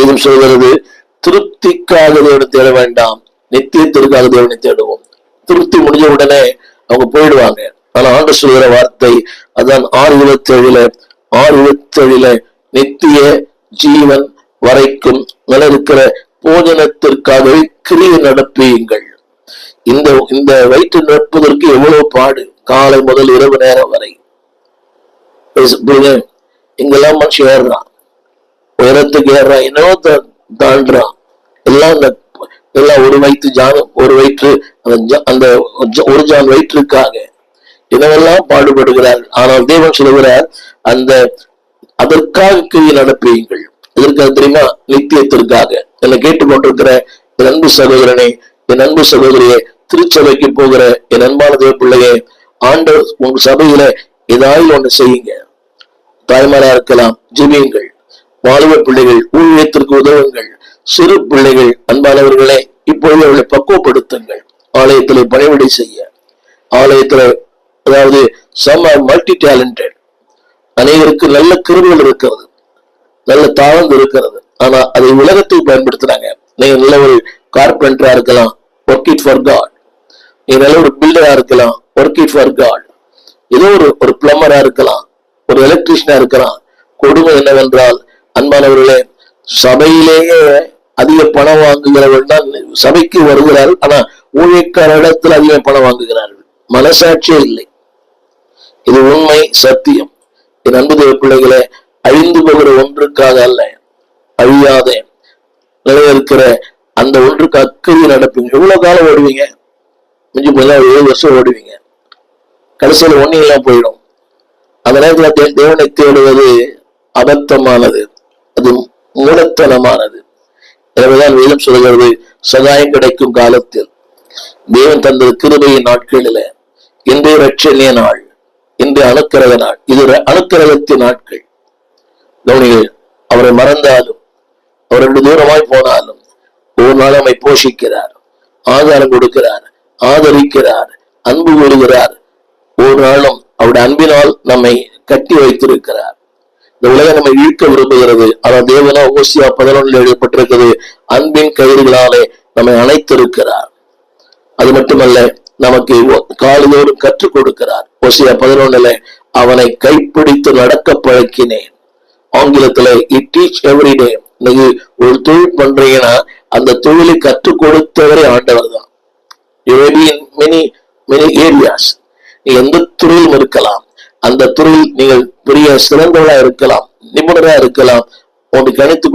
வேதம் சொல்கிறது, திருப்திக்காக தேவனை தேட வேண்டாம், நித்தியத்திற்காக தேவனை தேடுவோம். திருப்தி முடிஞ்ச உடனே அவங்க போயிடுவாங்க. ஆனா ஆண்டு சொல்கிற வார்த்தை அதான் 6:27 நித்திய ஜீவன் வரைக்கும் நிலைநிற்கிற போஜனத்திற்காகவே கிரியை நடப்பியுங்கள். இந்த வயிற்று நிரப்புவதற்கு எவ்வளவு பாடு, காலை முதல் இரவு நேரம் வரை. இங்கெல்லாம் மனுஷன் ஏறுறான், உயரத்துக்கு ஏறுறான், என்னவோ தாண்டான். எல்லாம் ஒரு வயிற்று அந்த ஒரு ஜான் வயிற்றுக்காக இதெல்லாம் பாடுபடுகிறார்கள். ஆனால் தேவன் சொல்லுகிறார், அதற்காக கிரியை நடப்பியுங்கள். எதற்காக தெரியுமா? நித்தியத்திற்காக. என்னை கேட்டுக்கொண்டிருக்கிற என் அன்பு சகோதரனே, என் அன்பு சகோதரியே, திருச்சபைக்கு போகிற என் அன்பான தேவ பிள்ளையே, ஆண்டவர் உங்க சபையில ஏதாவது ஒண்ணு செய்யுங்க. தாய்மாரா இருக்கலாம், ஜெபியுங்கள். வாலிப பிள்ளைகள் ஊழியத்திற்கு உதவுங்கள். சிறு பிள்ளைகள் அன்பானவர்களே, இப்பொழுது அவர்களை பக்குவப்படுத்துங்கள். ஆலயத்திலே பணிவிடை செய்ய, ஆலயத்துல அதாவது சம் ஆர் மல்டி டேலண்டட், அனைவருக்கு நல்ல கிருபைகள் இருக்கிறது, நல்ல தாழ்ந்து இருக்கிறது. ஆனா அதை உலகத்தை பயன்படுத்துறாங்க. நீங்க நல்ல ஒரு கார்பெண்டரா இருக்கலாம், ஒர்க் இட் ஃபார் காட். நீங்க நல்ல ஒரு பில்டரா இருக்கலாம், ஒர்க் இட் ஃபார் காட். ஏதோ ஒரு பிளம்பரா இருக்கலாம், ஒரு எலக்ட்ரீஷியனா இருக்கலாம். கொடுமை என்னவென்றால் அன்பானவர்களே, சபையிலேயே அதிக பணம் வாங்குகிறவர்கள் தான் சபைக்கு வருகிறார்கள். ஆனா ஊழியக்கார இடத்துல அதிக பணம் வாங்குகிறார்கள். மனசாட்சியே இல்லை. இது உண்மை, சத்தியம். என் அன்பு தேவ பிள்ளைகளே, அழிந்து போகிற ஒன்றுக்காக அல்ல, அழியாத நிலையிருக்கிற அந்த ஒன்றுக்கு அக்கறை நடப்பீங்க. எவ்வளவு காலம் ஓடுவீங்க? மிஞ்சி போய் 7 வருஷம் ஓடுவீங்க. கடைசியில் ஒன்னையெல்லாம் போயிடும். அந்த நேரத்துல தேவனை தேடுவது அபத்தமானது, அது மூலத்தனமானது. எனவேதான் வேதம் சொல்கிறது, சகாயம் கிடைக்கும் காலத்தில், தேவன் தந்த கிருபையின் நாட்களில இன்றைய ரட்சணிய நாள், இன்றைய அனுக்கிரக நாள், இது அனுக்கிரகத்தின் நாட்கள். கவனிகள், அவரை மறந்தாலும், அவர் 2 தூரமாய் போனாலும், ஒரு நாள் நம்மை போஷிக்கிறார், ஆதாரம் கொடுக்கிறார், ஆதரிக்கிறார், அன்பு கூறுகிறார். ஒரு நாளும் அவருடைய அன்பினால் நம்மை கட்டி வைத்திருக்கிறார். இந்த உலகம் நம்மை இழுக்க விரும்புகிறது. ஆனால் தேவனா ஓசியா 11 எழுதப்பட்டிருக்கிறது, அன்பின் கயிறுகளாலே நம்மை அணைத்திருக்கிறார். அது மட்டுமல்ல, நமக்கு காலையோடும் கற்றுக் கொடுக்கிறார். ஓசியா 11 அவனை கைப்பிடித்து நடக்க பழக்கினேன். ஆங்கிலத்துல இட் டீச் எவ்ரி டே. நீங்க ஒரு தொழில் பண்றீங்கன்னா அந்த தொழிலை கற்றுக் கொடுத்தவரே ஆண்டவர் தான். many areas, நீ எந்த துறையிலும் இருக்கலாம், அந்த துறையில் நீங்கள் பெரிய சிறந்தவளா இருக்கலாம், நிபுணரா இருக்கலாம், உனக்கு கணித்து